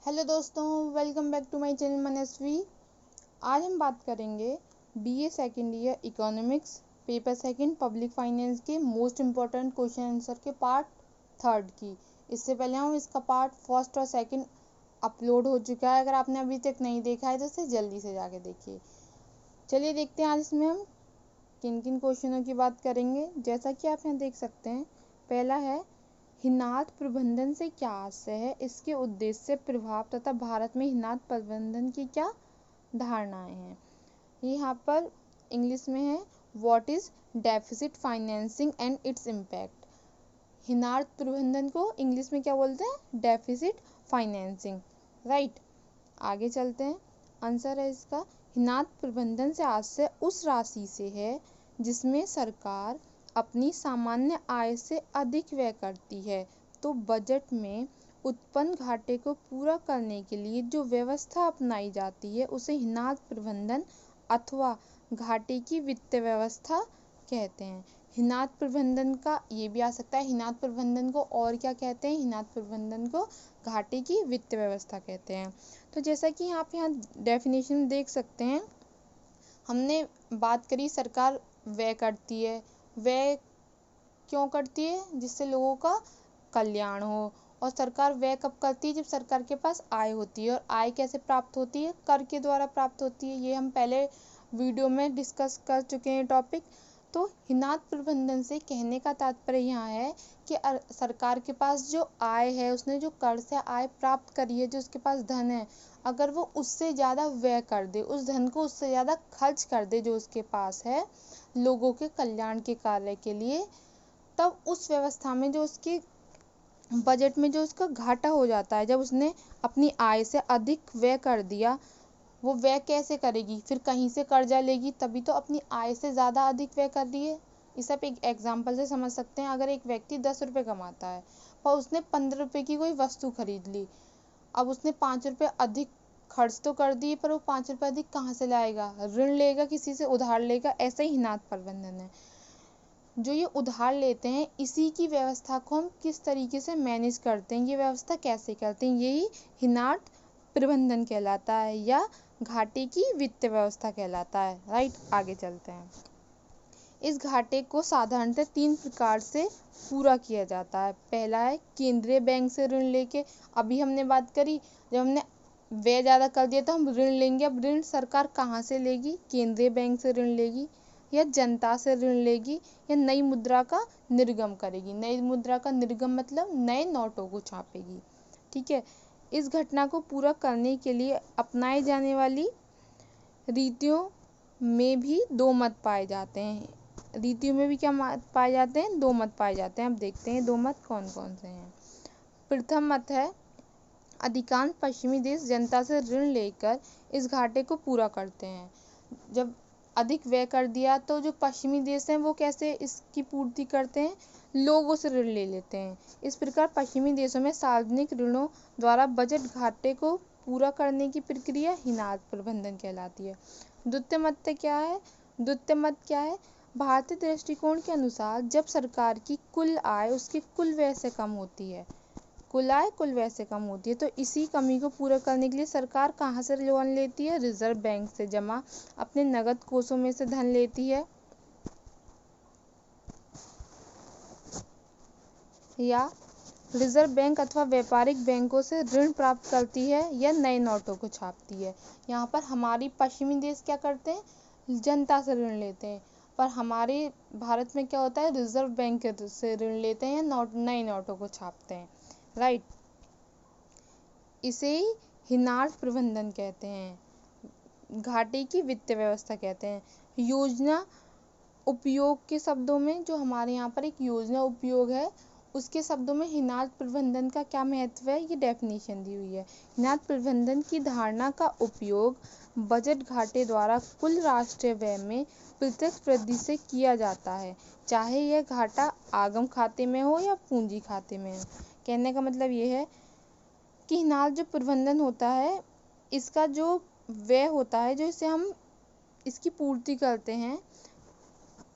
Hello दोस्तों, welcome back to my channel Manasvi. आज हम बात करेंगे BA second year economics paper second public finance के मोस्ट इम्पॉर्टेंट क्वेश्चन आंसर के पार्ट थर्ड की। इससे पहले हम इसका पार्ट फर्स्ट और सेकंड अपलोड हो चुका है। अगर आपने अभी तक नहीं देखा है तो इसे जल्दी से जाके देखिए। चलिए देखते हैं आज इसमें हम किन किन क्वेश्चनों की बात करेंगे। जैसा कि आप यहाँ देख सकते हैं, पहला है हिनात प्रबंधन से क्या आशय है, इसके उद्देश्य, प्रभाव तथा भारत में हिनात प्रबंधन की क्या धारणाएं हैं। यहाँ पर इंग्लिश में है what is deficit financing and its impact. हिनात प्रबंधन को इंग्लिश में क्या बोलते हैं? Deficit financing. राइट, आगे चलते हैं। आंसर है इसका हिनात प्रबंधन से आशय उस राशि से है जिसमें सरकार अपनी सामान्य आय से अधिक व्यय करती है, तो बजट में उत्पन्न घाटे को पूरा करने के लिए जो व्यवस्था अपनाई जाती है उसे हिनात प्रबंधन अथवा घाटे की वित्त व्यवस्था कहते हैं। हिनात प्रबंधन का ये भी आ सकता है, हिनात प्रबंधन को और क्या कहते हैं? हिनात प्रबंधन को घाटे की वित्त व्यवस्था कहते हैं। तो जैसा कि आप यहाँ डेफिनेशन देख सकते हैं, हमने बात करी सरकार व्यय करती है। व्यय क्यों करती है? जिससे लोगों का कल्याण हो। और सरकार व्यय कब करती है? जब सरकार के पास आय होती है। और आय कैसे प्राप्त होती है? कर के द्वारा प्राप्त होती है। ये हम पहले वीडियो में डिस्कस कर चुके हैं टॉपिक। तो हिनात प्रबंधन से कहने का तात्पर्य यहाँ है कि सरकार के पास जो आय है, उसने जो कर से आय प्राप्त करी है, जो उसके पास धन है, अगर वो उससे ज़्यादा व्यय कर दे, उस धन को उससे ज़्यादा खर्च कर दे जो उसके पास है लोगों के कल्याण के कार्य के लिए, तब उस व्यवस्था में जो उसके बजट में जो उसका घाटा हो जाता है, जब उसने अपनी आय से अधिक व्यय कर दिया। वो व्यय कैसे करेगी? फिर कहीं से कर्जा लेगी, तभी तो अपनी आय से ज़्यादा अधिक व्यय कर रही है। इस आप एक एग्जाम्पल से समझ सकते हैं। अगर एक व्यक्ति 10 रुपये कमाता है पर उसने 15 रुपये की कोई वस्तु खरीद ली, अब उसने 5 रुपये अधिक खर्च तो कर दिए, पर वो 5 रुपये अधिक कहाँ से लाएगा? ऋण लेगा, किसी से उधार लेगा। ऐसा ही हिनात प्रबंधन है। जो ये उधार लेते हैं, इसी की व्यवस्था को हम किस तरीके से मैनेज करते हैं, ये व्यवस्था कैसे करते हैं, यही हिनात प्रबंधन कहलाता है या घाटे की वित्त व्यवस्था कहलाता है। राइट, आगे चलते हैं। इस घाटे को साधारणतः 3 प्रकार से पूरा किया जाता है। पहला है केंद्रीय बैंक से ऋण लेके। अभी हमने बात करी, जब हमने व्यय ज़्यादा कर दिया तो हम ऋण लेंगे। अब ऋण सरकार कहाँ से लेगी? केंद्रीय बैंक से ऋण लेगी, या जनता से ऋण लेगी, या नई मुद्रा का निर्गम करेगी। नई मुद्रा का निर्गम मतलब नए नोटों को छापेगी। ठीक है। इस घटना को पूरा करने के लिए अपनाई जाने वाली रीतियों में भी दो मत पाए जाते हैं। रीतियों में भी क्या पाए जाते हैं? 2 मत पाए जाते हैं। अब देखते हैं 2 मत कौन कौन से हैं। प्रथम मत है अधिकांश पश्चिमी देश जनता से ऋण लेकर इस घाटे को पूरा करते हैं। जब अधिक व्यय कर दिया तो जो पश्चिमी देश हैं वो कैसे इसकी पूर्ति करते हैं? लोगों से ऋण ले लेते हैं। इस प्रकार पश्चिमी देशों में सार्वजनिक ऋणों द्वारा बजट घाटे को पूरा करने की प्रक्रिया हिनात प्रबंधन कहलाती है। द्वितीय मत क्या है? भारतीय दृष्टिकोण के अनुसार जब सरकार की कुल आय उसके कुल व्यय से कम होती है, कुल व्यय से कम होती है, तो इसी कमी को पूरा करने के लिए सरकार कहाँ से लोन लेती है? रिजर्व बैंक से जमा अपने नगद कोषों में से धन लेती है, या रिजर्व बैंक अथवा व्यापारिक बैंकों से ऋण प्राप्त करती है, या नए नोटों को छापती है। यहाँ पर हमारी पश्चिमी देश क्या करते हैं? जनता से ऋण लेते हैं। पर हमारे भारत में क्या होता है? रिजर्व बैंक से ऋण लेते हैं या नए नोटों को छापते हैं। राइट, इसे हिनात प्रबंधन कहते हैं, घाटे की वित्त व्यवस्था कहते हैं। योजना उपयोग के शब्दों में, जो हमारे यहाँ पर एक योजना उपयोग है, उसके शब्दों में हिनात प्रबंधन का क्या महत्व है, ये डेफिनेशन दी हुई है। हिनात प्रबंधन की धारणा का उपयोग बजट घाटे द्वारा कुल राष्ट्रीय व्यय में प्रत्यक्ष वृद्धि से किया जाता है, चाहे यह घाटा आगम खाते में हो या पूंजी खाते में हो। कहने का मतलब ये है कि हिनात जो प्रबंधन होता है, इसका जो व्यय होता है, जो इसे हम इसकी पूर्ति करते हैं,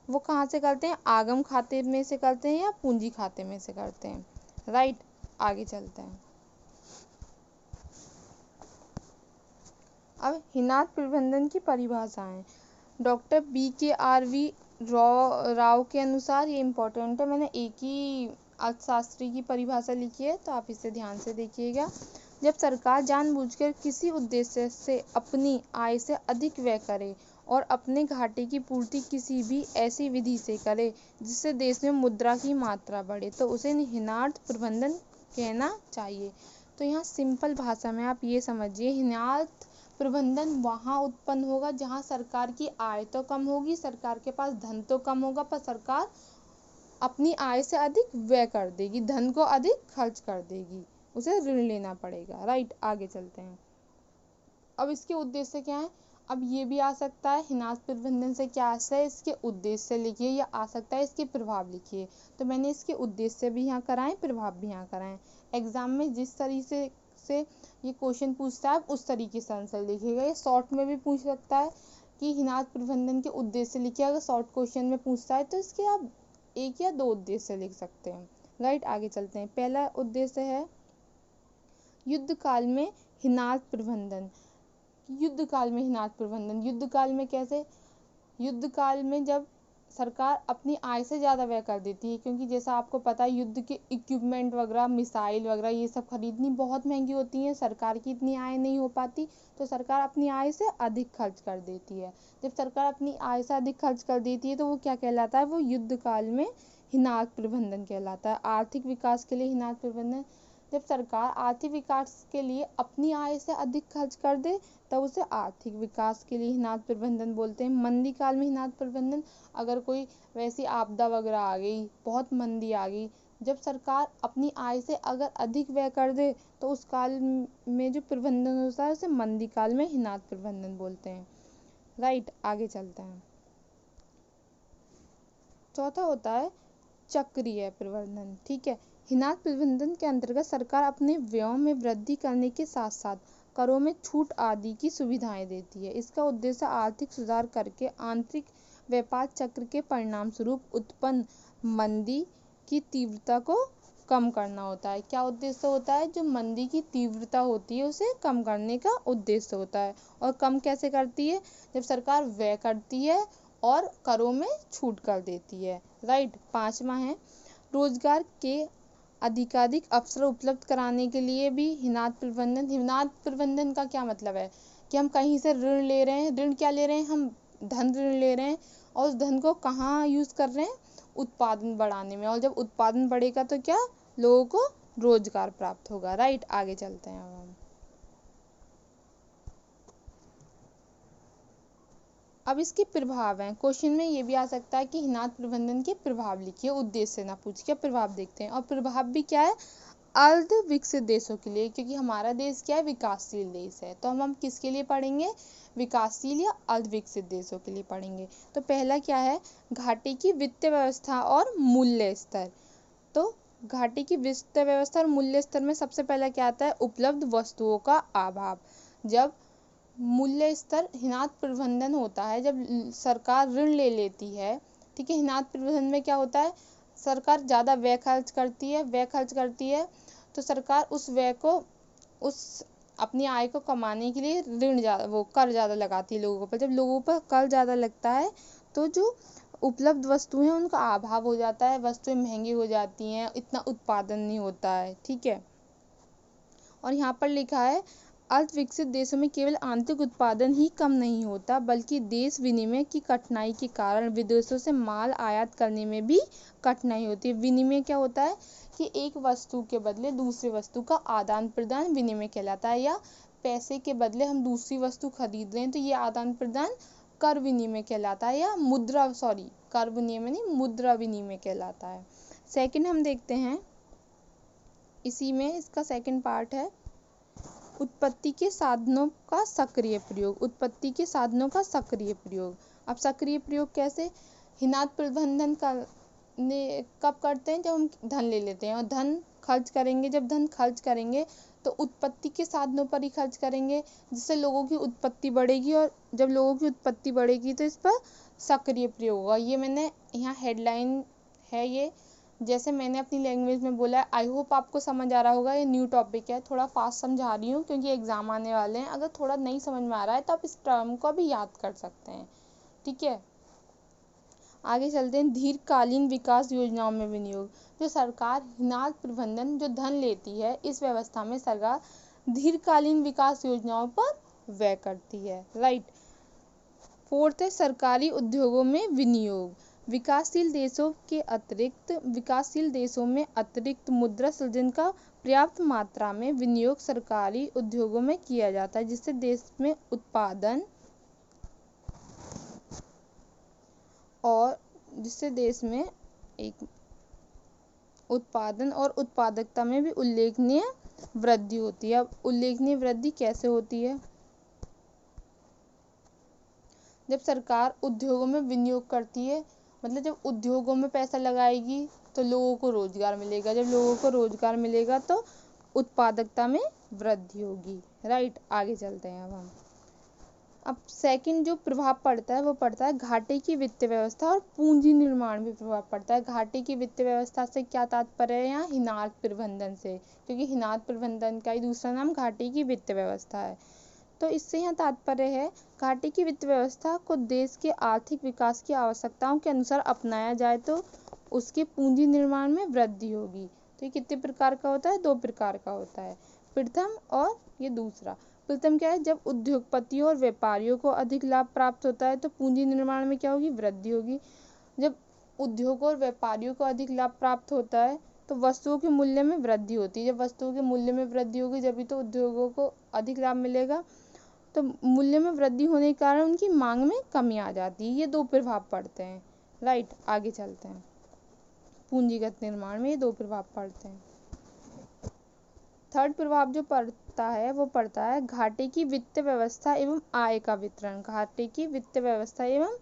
वो कहाँ से करते हैं? आगम खाते में से करते हैं या पूंजी खाते में से करते हैं। राइट, आगे चलते हैं। अब हिनात प्रबंधन की परिभाषाएं। डॉक्टर BKRV राव के अनुसार, ये इम्पोर्टेंट है, मैंने एक ही अर्थशास्त्री की परिभाषा लिखी है तो आप इसे ध्यान से देखिएगा। जब सरकार जानबूझकर किसी उद्देश्य से अपनी आय से अधिक व्यय करे और अपने घाटे की पूर्ति किसी भी ऐसी विधि से करे जिससे देश में मुद्रा की मात्रा बढ़े, तो उसे हिनात प्रबंधन कहना चाहिए। तो यहाँ सिंपल भाषा में आप ये समझिए, हिनात प्रबंधन वहाँ उत्पन्न होगा जहाँ सरकार की आय तो कम होगी, सरकार के पास धन तो कम होगा, पर सरकार अपनी आय से अधिक व्यय कर देगी, धन को अधिक खर्च कर देगी, उसे ऋण लेना पड़ेगा। राइट, आगे चलते हैं। अब इसके उद्देश्य क्या है? अब ये भी आ सकता है हिनात प्रबंधन से क्या आशय है, इसके उद्देश्य लिखिए, या आ सकता है इसके प्रभाव लिखिए। तो मैंने इसके उद्देश्य भी यहाँ कराएं, प्रभाव भी यहाँ कराएं। एग्जाम में जिस तरीके से ये क्वेश्चन पूछता है उस तरीके से आंसर लिखिएगा। ये शॉर्ट में भी पूछ सकता है कि हिनात प्रबंधन के उद्देश्य लिखिए, अगर शॉर्ट क्वेश्चन में पूछता है तो इसके आप एक या दो उद्देश्य लिख सकते हैं। राइट, आगे चलते हैं। पहला उद्देश्य है युद्ध काल में हिनात प्रबंधन। युद्ध काल में हिनात प्रबंधन, युद्ध काल में कैसे? युद्ध काल में जब सरकार अपनी आय से ज़्यादा व्यय कर देती है, क्योंकि जैसा आपको पता है युद्ध के इक्विपमेंट वगैरह, मिसाइल वगैरह, ये सब खरीदनी बहुत महंगी होती हैं, सरकार की इतनी आय नहीं हो पाती, तो सरकार अपनी आय से अधिक खर्च कर देती है। जब सरकार अपनी आय से अधिक खर्च कर देती है तो वो क्या कहलाता है? वो युद्ध काल में हिनात प्रबंधन कहलाता है। आर्थिक विकास के लिए हिनात प्रबंधन, जब सरकार आर्थिक विकास के लिए अपनी आय से अधिक खर्च कर दे तब उसे आर्थिक विकास के लिए हिनात प्रबंधन बोलते हैं। मंदी काल में हिनात प्रबंधन, अगर कोई वैसी आपदा वगैरह आ गई, बहुत मंदी आ गई, जब सरकार अपनी आय से अगर अधिक व्यय कर दे तो उस काल में जो प्रबंधन होता है उसे मंदी काल में हिनात प्रबंधन बोलते हैं। राइट, आगे चलते हैं। चौथा होता है चक्रीय प्रबंधन। ठीक है, हिनात प्रबंधन के अंतर्गत सरकार अपने व्ययों में वृद्धि करने के साथ साथ करों में छूट आदि की सुविधाएं देती है। इसका उद्देश्य आर्थिक सुधार करके आंतरिक व्यापार चक्र के परिणाम स्वरूप उत्पन्न मंदी की तीव्रता को कम करना होता है। क्या उद्देश्य होता है? जो मंदी की तीव्रता होती है उसे कम करने का उद्देश्य होता है। और कम कैसे करती है? जब सरकार व्यय करती है और करों में छूट कर देती है। राइट, पांचवा है रोजगार के अधिकाधिक अवसर उपलब्ध कराने के लिए भी हिनात प्रबंधन। हिनात प्रबंधन का क्या मतलब है? कि हम कहीं से ऋण ले रहे हैं, ऋण क्या ले रहे हैं? हम धन ऋण ले रहे हैं और उस धन को कहाँ यूज कर रहे हैं? उत्पादन बढ़ाने में। और जब उत्पादन बढ़ेगा तो क्या? लोगों को रोजगार प्राप्त होगा। राइट, आगे चलते हैं। अब इसके प्रभाव हैं। क्वेश्चन में ये भी आ सकता है कि हिनात प्रबंधन के प्रभाव लिखिए, उद्देश्य ना पूछ के प्रभाव देखते हैं। और प्रभाव भी क्या है? अर्ध विकसित देशों के लिए, क्योंकि हमारा देश क्या है? विकासशील देश है। तो हम किसके लिए पढ़ेंगे? विकासशील या अर्ध विकसित देशों के लिए पढ़ेंगे। तो पहला क्या है? घाटे की वित्तीय व्यवस्था और मूल्य स्तर। तो घाटे की वित्तीय व्यवस्था और मूल्य स्तर में सबसे पहला क्या आता है? उपलब्ध वस्तुओं का अभाव। जब मूल्य स्तर, हिनात प्रबंधन होता है जब सरकार ऋण ले लेती है। ठीक है, हिनात प्रबंधन में क्या होता है? सरकार ज़्यादा व्यय खर्च करती है तो सरकार उस व्यय को, उस अपनी आय को कमाने के लिए कर ज़्यादा लगाती है लोगों पर। जब लोगों पर कर ज़्यादा लगता है तो जो उपलब्ध वस्तुएं हैं उनका अभाव हो जाता है, वस्तुएं महंगी हो जाती हैं, इतना उत्पादन नहीं होता है। ठीक है, और यहाँ पर लिखा है अर्ध विकसित देशों में केवल आंतरिक उत्पादन ही कम नहीं होता, बल्कि देश विनिमय की कठिनाई के कारण विदेशों से माल आयात करने में भी कठिनाई होती है। विनिमय क्या होता है? कि एक वस्तु के बदले दूसरी वस्तु का आदान प्रदान विनिमय कहलाता है, या पैसे के बदले हम दूसरी वस्तु खरीद रहे हैं तो ये आदान प्रदान कर विनिमय कहलाता है, या कर विनिमय नहीं, मुद्रा विनिमय कहलाता है। सेकंड हम देखते हैं, इसी में इसका सेकंड पार्ट है उत्पत्ति के साधनों का सक्रिय प्रयोग। उत्पत्ति के साधनों का सक्रिय प्रयोग। अब सक्रिय प्रयोग कैसे? हिनात प्रबंधन कब करते हैं? जब हम धन ले लेते हैं और धन खर्च करेंगे। जब धन खर्च करेंगे तो उत्पत्ति के साधनों पर ही खर्च करेंगे, जिससे लोगों की उत्पत्ति बढ़ेगी, और जब लोगों की उत्पत्ति बढ़ेगी तो इस पर सक्रिय प्रयोग होगा। ये मैंने यहाँ हेडलाइन है, ये जैसे मैंने अपनी लैंग्वेज में बोला है, आई होप आपको समझ आ रहा होगा। ये न्यू टॉपिक है, थोड़ा फास्ट समझा रही हूँ क्योंकि एग्जाम आने वाले हैं। अगर थोड़ा नहीं समझ में आ रहा है तो आप इस टर्म को भी याद कर सकते हैं, ठीक है। आगे चलते हैं, दीर्घकालीन विकास योजनाओं में विनियोग। जो सरकार हिनात प्रबंधन जो धन लेती है, इस व्यवस्था में सरकार दीर्घकालीन विकास योजनाओं पर व्यय करती है, राइट। फोर्थ है सरकारी उद्योगों में विनियोग। विकासशील देशों में अतिरिक्त मुद्रा सृजन का पर्याप्त मात्रा में विनियोग सरकारी उद्योगों में किया जाता है, जिससे देश में उत्पादन और उत्पादकता में भी उल्लेखनीय वृद्धि होती है। अब उल्लेखनीय वृद्धि कैसे होती है? जब सरकार उद्योगों में विनियोग करती है, मतलब जब उद्योगों में पैसा लगाएगी तो लोगों को रोजगार मिलेगा, जब लोगों को रोजगार मिलेगा तो उत्पादकता में वृद्धि होगी, राइट। आगे चलते हैं अब सेकंड जो प्रभाव पड़ता है वो पड़ता है घाटे की वित्तीय व्यवस्था और पूंजी निर्माण में प्रभाव पड़ता है। घाटे की वित्तीय व्यवस्था से क्या तात्पर्य है यहाँ? हिनात प्रबंधन से, क्योंकि हिनात प्रबंधन का ही दूसरा नाम घाटे की वित्तीय व्यवस्था है। तो इससे यहाँ तात्पर्य है घाटे की वित्त व्यवस्था को देश के आर्थिक विकास की आवश्यकताओं के अनुसार अपनाया जाए तो उसके पूंजी निर्माण में वृद्धि होगी। तो ये कितने प्रकार का होता है? 2 प्रकार का होता है, प्रथम और ये दूसरा। प्रथम क्या है? जब उद्योगपतियों और व्यापारियों को अधिक लाभ प्राप्त होता है तो पूंजी निर्माण में क्या होगी? वृद्धि होगी। जब उद्योगों और व्यापारियों को अधिक लाभ प्राप्त होता है तो वस्तुओं के मूल्य में वृद्धि होती है। जब वस्तुओं के मूल्य में वृद्धि होगी जब तो उद्योगों को अधिक लाभ मिलेगा, तो मूल्य में वृद्धि होने के कारण उनकी मांग में कमी आ जाती है। ये 2 प्रभाव पड़ते हैं, राइट। आगे चलते हैं, पूंजीगत निर्माण में ये 2 प्रभाव पड़ते हैं। थर्ड प्रभाव जो पड़ता है वो पड़ता है घाटे की वित्तीय व्यवस्था एवं आय का वितरण। घाटे की वित्तीय व्यवस्था एवं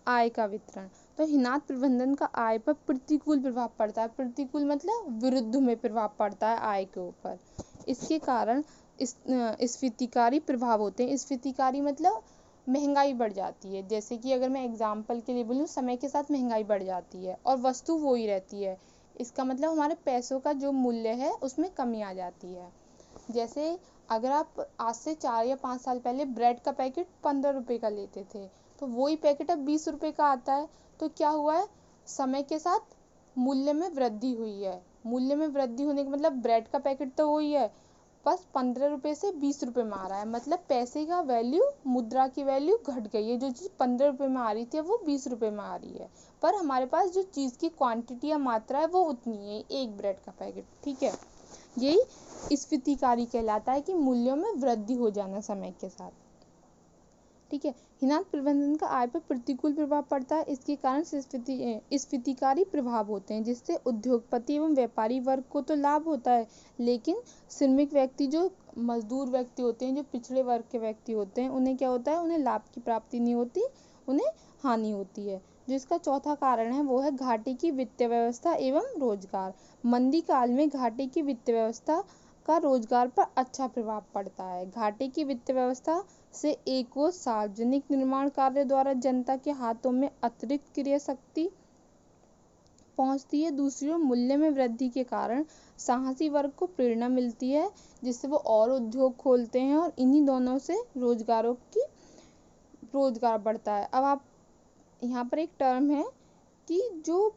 आय का वितरण। तो हिनात प्रबंधन का आय पर प्रतिकूल प्रभाव पड़ता है। प्रतिकूल मतलब विरुद्ध में प्रभाव पड़ता है आय के ऊपर। इसके कारण स्फीतिकारी प्रभाव होते हैं। स्फीतिकारी मतलब महंगाई बढ़ जाती है। जैसे कि अगर मैं एग्जाम्पल के लिए बोलूँ, समय के साथ महंगाई बढ़ जाती है और वस्तु वो ही रहती है। इसका मतलब हमारे पैसों का जो मूल्य है उसमें कमी आ जाती है। जैसे अगर आप आज से 4 या 5 साल पहले ब्रेड का पैकेट 15 रुपए का लेते थे, तो वही पैकेट अब 20 रुपए का आता है। तो क्या हुआ है? समय के साथ मूल्य में वृद्धि हुई है। मूल्य में वृद्धि होने का मतलब ब्रेड का पैकेट तो वही है, बस 15 रुपए से 20 रुपए में आ रहा है। मतलब पैसे का वैल्यू, मुद्रा की वैल्यू घट गई है। जो चीज़ 15 रुपए में आ रही थी वो 20 रुपए में आ रही है, पर हमारे पास जो चीज़ की क्वांटिटी या मात्रा है वो उतनी है, एक ब्रेड का पैकेट, ठीक है। यही स्फीतिकारी कहलाता है कि मूल्यों में वृद्धि हो जाना समय के साथ, ठीक है। हिनात प्रबंधन का आय पर प्रतिकूल प्रभाव पड़ता है। इसके कारण स्फीतिकारी प्रभाव होते हैं, जिससे उद्योगपति एवं व्यापारी वर्ग को तो लाभ होता है, लेकिन श्रमिक व्यक्ति, जो मजदूर व्यक्ति होते हैं, जो पिछड़े वर्ग के व्यक्ति होते हैं, उन्हें क्या होता है? उन्हें लाभ की प्राप्ति नहीं होती, उन्हें हानि होती है। जो इसका चौथा कारण है वो है घाटे की वित्तीय व्यवस्था एवं रोजगार। मंदी काल में घाटे की वित्तीय व्यवस्था का रोजगार पर अच्छा प्रभाव पड़ता है। घाटे की वित्तीय व्यवस्था से एक और सार्वजनिक निर्माण कार्य द्वारा जनता के हाथों में अतिरिक्त क्रय शक्ति पहुंचती है। दूसरी ओर मूल्य में वृद्धि के कारण साहसी वर्ग को प्रेरणा मिलती है, जिससे वो और उद्योग खोलते हैं और इन्हीं दोनों से रोजगार बढ़ता है। अब आप यहाँ पर एक टर्म है कि जो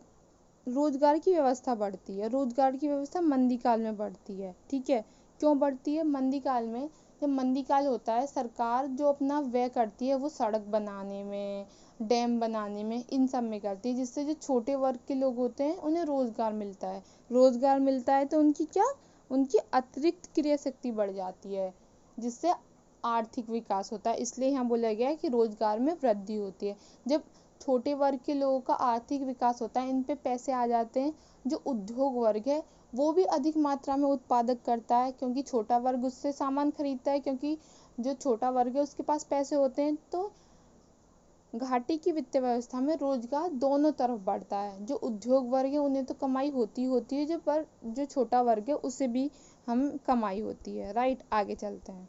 रोजगार की व्यवस्था बढ़ती है, रोजगार की व्यवस्था मंदी काल में बढ़ती है, ठीक है। क्यों बढ़ती है मंदी काल में? जब मंदी काल होता है, सरकार जो अपना व्यय करती है वो सड़क बनाने में, डैम बनाने में, इन सब में करती है, जिससे जो छोटे वर्ग के लोग होते हैं उन्हें रोजगार मिलता है। रोजगार मिलता है तो उनकी अतिरिक्त क्रय शक्ति बढ़ जाती है, जिससे आर्थिक विकास होता है। इसलिए यहाँ बोला गया है कि रोजगार में वृद्धि होती है। जब छोटे वर्ग के लोगों का आर्थिक विकास होता है, इन पे पैसे आ जाते हैं, जो उद्योग वर्ग है वो भी अधिक मात्रा में उत्पादक करता है, क्योंकि छोटा वर्ग उससे सामान खरीदता है, क्योंकि जो छोटा वर्ग है उसके पास पैसे होते हैं। तो घाटे की वित्तीय व्यवस्था में रोजगार दोनों तरफ बढ़ता है। जो उद्योग वर्ग है उन्हें तो कमाई होती है, जो छोटा वर्ग है उसे भी हम कमाई होती है, राइट। आगे चलते हैं,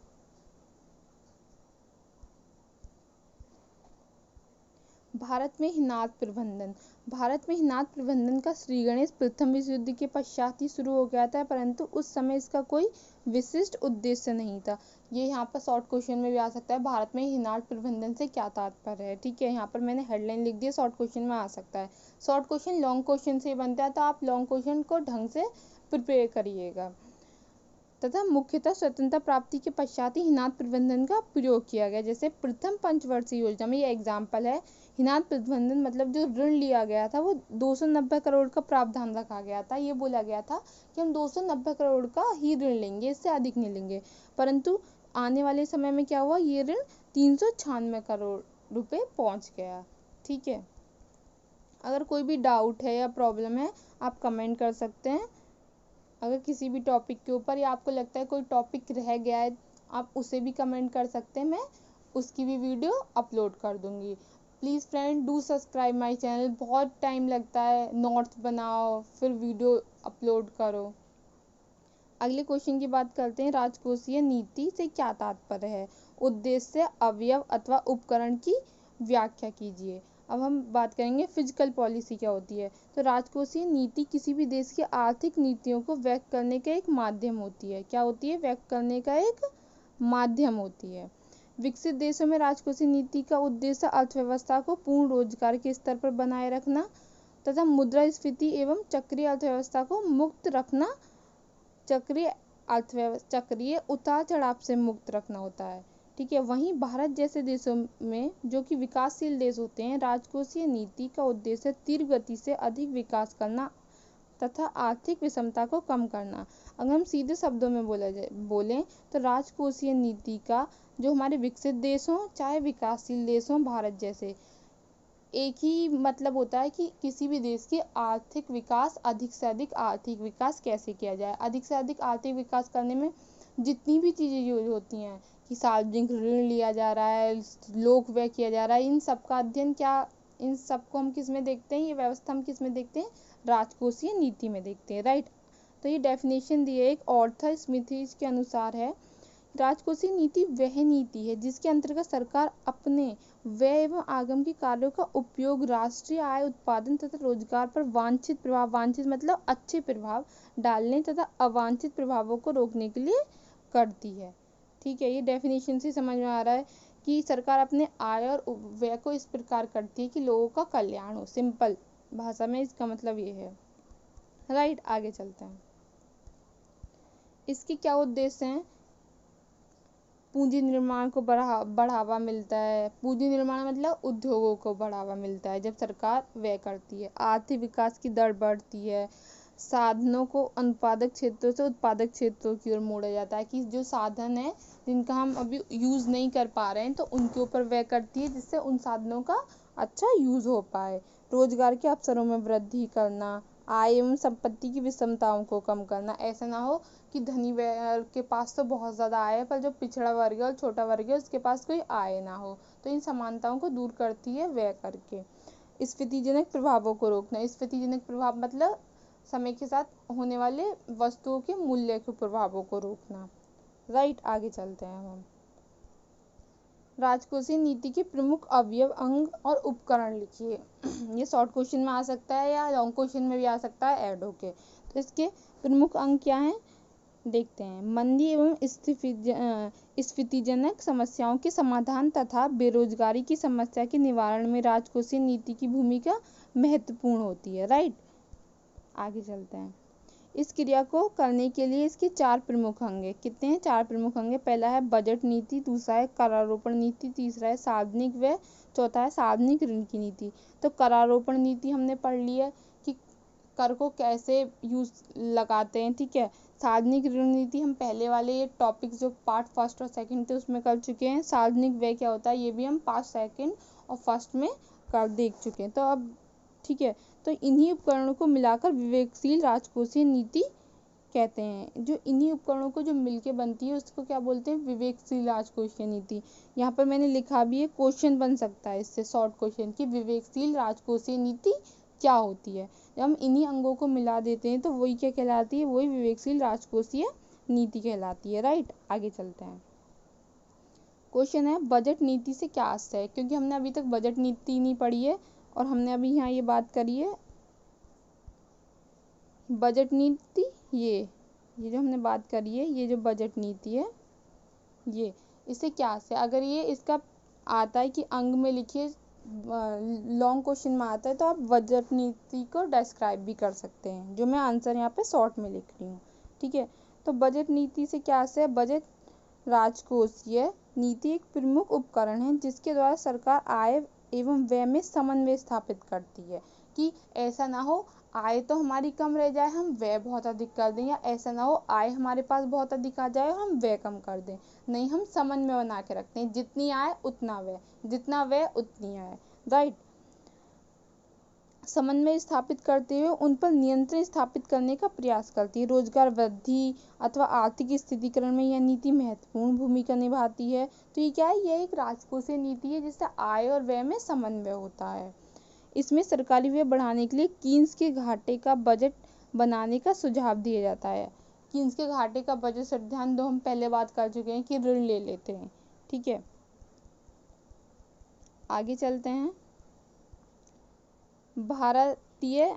भारत में हिनाद प्रबंधन। भारत में हिनाद प्रबंधन का श्री गणेश प्रथम विश्व युद्ध के पश्चात ही शुरू हो गया था, परंतु उस समय इसका कोई विशिष्ट उद्देश्य नहीं था। ये यहाँ पर शॉर्ट क्वेश्चन में भी आ सकता है, भारत में हिनाद प्रबंधन से क्या तात्पर्य है। ठीक है, यहाँ पर मैंने हेडलाइन लिख दी, शॉर्ट क्वेश्चन में आ सकता है। शॉर्ट क्वेश्चन लॉन्ग क्वेश्चन से बनता है, तो आप लॉन्ग क्वेश्चन को ढंग से प्रिपेयर करिएगा। तथा मुख्यतः स्वतंत्रता प्राप्ति के पश्चात ही हिनाद प्रबंधन का प्रयोग किया गया। जैसे प्रथम पंचवर्षीय योजना में ये एग्जाम्पल है, हिनाद प्रबंधन मतलब जो ऋण लिया गया था वो 290 करोड़ का प्रावधान रखा गया था। ये बोला गया था कि हम 290 करोड़ का ही ऋण लेंगे, इससे अधिक नहीं लेंगे, परंतु आने वाले समय में क्या हुआ, ये ऋण 396 करोड़ रुपए पहुंच गया। ठीक है, अगर कोई भी डाउट है या प्रॉब्लम है आप कमेंट कर सकते हैं। अगर किसी भी टॉपिक के ऊपर या आपको लगता है कोई टॉपिक रह गया है, आप उसे भी कमेंट कर सकते हैं, मैं उसकी भी वीडियो अपलोड कर दूंगी। Please friend do subscribe my channel. बहुत टाइम लगता है, नोट्स बनाओ फिर वीडियो अपलोड करो। अगले क्वेश्चन की बात करते हैं, राजकोषीय नीति से क्या तात्पर्य है। उद्देश्य, अवयव अथवा उपकरण की व्याख्या कीजिए। अब हम बात करेंगे फिजिकल पॉलिसी क्या होती है। तो राजकोषीय नीति किसी भी देश की आर्थिक नीतियों को व्यक्त करने का एक माध्यम होती है। क्या होती है, व्यक्त करने का एक माध्यम होती है। विकसित देशों में राजकोषीय नीति का उद्देश्य अर्थव्यवस्था को पूर्ण रोजगार के स्तर पर बनाए रखना तथा मुद्रास्फीति एवं चक्रीय अर्थव्यवस्था को मुक्त रखना, चक्रीय उतार चढ़ाव से मुक्त रखना होता है। ठीक है, वहीं भारत जैसे देशों में जो कि विकासशील देश होते हैं, राजकोषीय नीति का उद्देश्य तीव्र गति से अधिक विकास करना तथा आर्थिक विषमता को कम करना। अगर हम सीधे शब्दों में बोलें तो राजकोषीय नीति का जो हमारे विकसित देश हों चाहे विकासशील देश हों भारत जैसे, एक ही मतलब होता है कि किसी भी देश की आर्थिक विकास, अधिक से अधिक आर्थिक विकास कैसे किया जाए। अधिक से अधिक आर्थिक विकास करने में जितनी भी चीज़ें यूज होती हैं कि सार्वजनिक ऋण लिया जा रहा है, लोक व्यय किया जा रहा है, इन सब का अध्ययन इन सबको हम किस में देखते हैं, ये व्यवस्था हम किस में देखते हैं, राजकोषीय नीति में देखते हैं। राइट, तो ये डेफिनेशन दी है एक ऑर्थर स्मिथ के अनुसार है, राजकोषीय नीति वह नीति है जिसके अंतर्गत सरकार अपने व्यय एवं आगम के कार्यों का उपयोग राष्ट्रीय आय, उत्पादन तथा रोजगार पर वांछित प्रभाव, वांछित मतलब अच्छे प्रभाव डालने तथा अवांछित प्रभावों को रोकने के लिए करती है। ठीक है, ये डेफिनेशन से समझ में आ रहा है कि सरकार अपने आय और व्यय को इस प्रकार करती है कि लोगों का कल्याण हो। सिंपल भाषा में इसका मतलब ये है। राइट, आगे चलते हैं। इसके क्या उद्देश्य हैं। पूंजी निर्माण को बढ़ावा मिलता है। पूंजी निर्माण मतलब उद्योगों को बढ़ावा मिलता है जब सरकार व्यय करती है। आर्थिक विकास की दर बढ़ती है। साधनों को अनुत्पादक क्षेत्रों से उत्पादक क्षेत्रों की ओर मोड़ा जाता है कि जो साधन है जिनका हम अभी यूज़ नहीं कर पा रहे हैं तो उनके ऊपर व्यय करती है जिससे उन साधनों का अच्छा यूज़ हो पाए। रोजगार के अवसरों में वृद्धि करना, आय एवं संपत्ति की विषमताओं को कम करना। ऐसा ना हो कि धनी वर्ग के पास तो बहुत ज़्यादा आय है पर जो पिछड़ा वर्ग है और छोटा वर्ग है उसके पास कोई आय ना हो। तो इन समानताओं को दूर करती है व्यय करके। स्फीतिजनक प्रभावों को रोकना। स्फीतिजनक प्रभाव मतलब समय के साथ होने वाले वस्तुओं के मूल्य के प्रभावों को रोकना। राइट, आगे चलते हैं हम। राजकोषीय नीति के प्रमुख अवयव, अंग और उपकरण लिखिए। ये शॉर्ट क्वेश्चन में आ सकता है या लॉन्ग क्वेश्चन में भी आ सकता है ऐड होके। तो इसके प्रमुख अंग क्या हैं देखते हैं। मंदी एवं स्फीतिजनक समस्याओं के समाधान तथा बेरोजगारी की समस्या के निवारण में राजकोषीय नीति की भूमिका महत्वपूर्ण होती है। राइट, आगे चलते हैं। इस क्रिया को करने के लिए इसके 4 प्रमुख अंग हैं। कितने हैं? 4 प्रमुख अंग हैं। पहला है बजट नीति, दूसरा है करारोपण नीति, तीसरा है सार्वजनिक व्यय, चौथा है सार्वजनिक ऋण की नीति। तो करारोपण नीति हमने पढ़ ली है कि कर को कैसे लगाते हैं। ठीक है, सार्वजनिक ऋण नीति हम पहले वाले टॉपिक जो पार्ट फर्स्ट और सेकंड थे उसमें कर चुके हैं। सार्वजनिक व्यय क्या होता है ये भी हम पार्ट सेकंड और फर्स्ट में देख चुके हैं। तो अब ठीक है, तो इन्हीं उपकरणों को मिलाकर विवेकशील राजकोषीय नीति कहते हैं। जो इन्हीं उपकरणों को जो मिलके बनती है उसको क्या बोलते हैं? विवेकशील राजकोषीय नीति। यहाँ पर मैंने लिखा भी है, क्वेश्चन बन सकता है इससे, शॉर्ट क्वेश्चन कि विवेकशील राजकोषीय नीति क्या होती है। जब हम इन्हीं अंगों को मिला देते हैं तो वही क्या कहलाती है? वही विवेकशील राजकोषीय नीति कहलाती है। राइट, आगे चलते हैं। क्वेश्चन है बजट नीति से क्या आशय है, क्योंकि हमने अभी तक बजट नीति नहीं पढ़ी है और हमने अभी यहाँ ये बात करी है बजट नीति। ये जो हमने बात करी है, ये जो बजट नीति है, ये इससे क्या आशय, अगर ये इसका आता है कि अंग में लिखिए, लॉन्ग क्वेश्चन में आता है तो आप बजट नीति को डिस्क्राइब भी कर सकते हैं, जो मैं आंसर यहाँ पे शॉर्ट में लिख रही हूँ। ठीक है, तो बजट नीति से क्या आशय है, बजट राजकोषीय नीति एक प्रमुख उपकरण है जिसके द्वारा सरकार आय एवं व्यय में समन्वय स्थापित करती है, कि ऐसा ना हो आय तो हमारी कम रह जाए हम व्यय बहुत अधिक कर दें, या ऐसा ना हो आय हमारे पास बहुत अधिक आ जाए हम व्यय कम कर दें। नहीं, हम समन्वय बना के रखते हैं, जितनी आय उतना व्यय, जितना व्यय उतनी आय, राइट। समन्वय स्थापित करते हुए उन पर नियंत्रण स्थापित करने का प्रयास करती है। रोजगार वृद्धि अथवा आर्थिक स्थितिकरण में यह नीति महत्वपूर्ण भूमिका निभाती है। तो ये क्या है, यह एक राजकोषीय नीति है जिससे आय और व्यय में समन्वय होता है। इसमें सरकारी व्यय बढ़ाने के लिए कीन्स के घाटे का बजट बनाने का सुझाव दिया जाता है। कीन्स के घाटे का बजट से ध्यान दो, हम पहले बात कर चुके हैं कि ऋण ले लेते हैं। ठीक है, आगे चलते हैं। भारतीय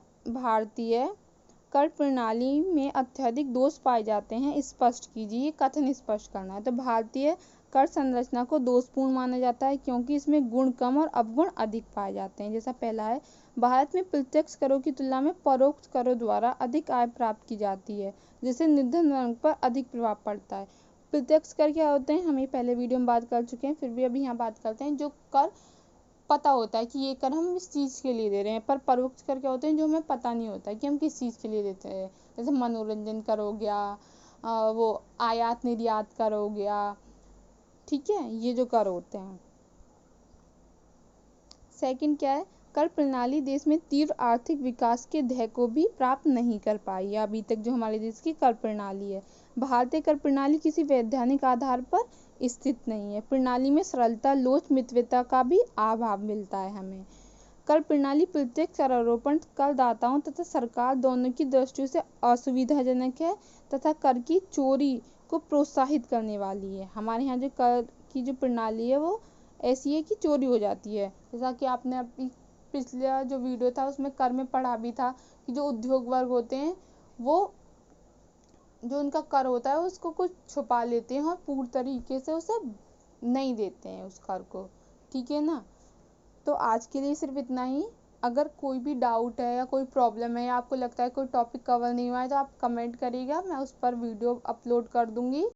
कर प्रणाली में अत्यधिक दोष पाए जाते हैं, स्पष्ट कीजिए। ये कथन स्पष्ट करना है। तो भारतीय कर संरचना को दोषपूर्ण माना जाता है क्योंकि इसमें गुण कम और अवगुण अधिक पाए जाते हैं। जैसा पहला है, भारत में प्रत्यक्ष करों की तुलना में परोक्ष करों द्वारा अधिक आय प्राप्त की जाती है, जिससे निर्धन वर्ग पर अधिक प्रभाव पड़ता है। प्रत्यक्ष कर क्या होते हैं, हम ये पहले वीडियो में बात कर चुके हैं, फिर भी अभी यहाँ बात करते हैं। जो कर पता होता है कि ये कर हम इस चीज़ के लिए दे रहे हैं, पर परोक्ष कर क्या होते हैं, जो हमें पता नहीं होता है कि हम किस चीज़ के लिए देते हैं। जैसे मनोरंजन कर हो गया, वो आयात निर्यात कर हो गया। ठीक है, ये जो कर होते हैं। सेकंड क्या है, कर प्रणाली देश में तीव्र आर्थिक विकास के ध्येय को भी प्राप्त नहीं कर पाई है अभी तक, जो हमारे देश की कर प्रणाली है। भारतीय कर प्रणाली किसी वैधानिक आधार पर स्थित नहीं है। प्रणाली में सरलता, लोच, मितव्यता का भी अभाव मिलता है हमें। कर प्रणाली प्रत्यक्ष करारोपण करदाताओं तथा सरकार दोनों की दृष्टि से असुविधाजनक है तथा कर की चोरी को प्रोत्साहित करने वाली है। हमारे यहाँ जो कर की जो प्रणाली है वो ऐसी है कि चोरी हो जाती है। जैसा कि आपने अभी पिछला जो वीडियो था उसमें कर में पढ़ा भी था कि जो उद्योग वर्ग होते हैं वो जो उनका कर होता है उसको कुछ छुपा लेते हैं और पूर्ण तरीके से उसे नहीं देते हैं उस कर को। ठीक है ना, तो आज के लिए सिर्फ इतना ही। अगर कोई भी डाउट है या कोई प्रॉब्लम है या आपको लगता है कोई टॉपिक कवर नहीं हुआ है तो आप कमेंट करिएगा, मैं उस पर वीडियो अपलोड कर दूंगी।